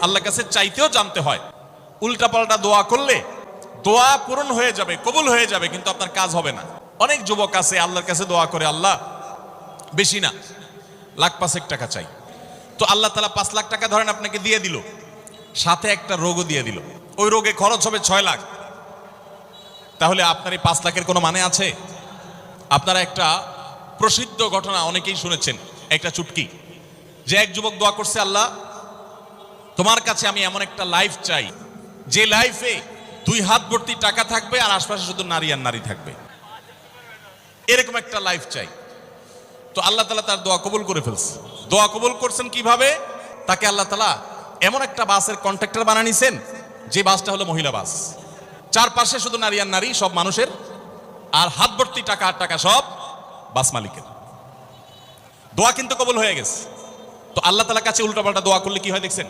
আল্লাহর কাছে চাইতেও জানতে হয়। উল্টাপাল্টা দোয়া করলে দোয়া পূরণ হয়ে যাবে, কবুল হয়ে যাবে, কিন্তু আপনার কাজ হবে না। অনেক যুবক আছে আল্লাহর কাছে দোয়া করে, আল্লাহ বেশি না, লাখ পাঁচেক টাকা চাই। তো আল্লাহ তাআলা 5 লাখ টাকা ধরেন আপনাকে দিয়ে দিল, সাথে একটা রোগও দিয়ে দিল, ওই রোগে খরচ হবে 6 লাখ। তাহলে আপনার এই 5 লাখের কোনো মানে আছে? আপনারা একটা প্রসিদ্ধ ঘটনা অনেকেই শুনেছেন, একটা চুটকি, যে এক যুবক দোয়া করছে, আল্লাহ তোমার কাছে আমি এমন একটা লাইফ চাই যে লাইফে 2 হাত ভর্তি টাকা থাকবে আর আশপাশে শুধু নারী আর নারী থাকবে, এরকম একটা লাইফ চাই। তো আল্লাহ তাআলা তার দোয়া কবুল করে ফেলছে। দোয়া কবুল করছেন কিভাবে? তাকে আল্লাহ তাআলা এমন একটা বাসের কন্ট্রাক্টর বানিয়ে নিছেন, যে বাসটা হলো মহিলা বাস, চারপাশে শুধু নারী আর নারী, সব মানুষের, আর হাত ভর্তি টাকা আর টাকা সব বাস মালিকের। দোয়া কিন্তু কবুল হয়ে গেছে। তো আল্লাহ তাআলার কাছে উল্টাপাল্টা দোয়া করলে কি হয় দেখছেন?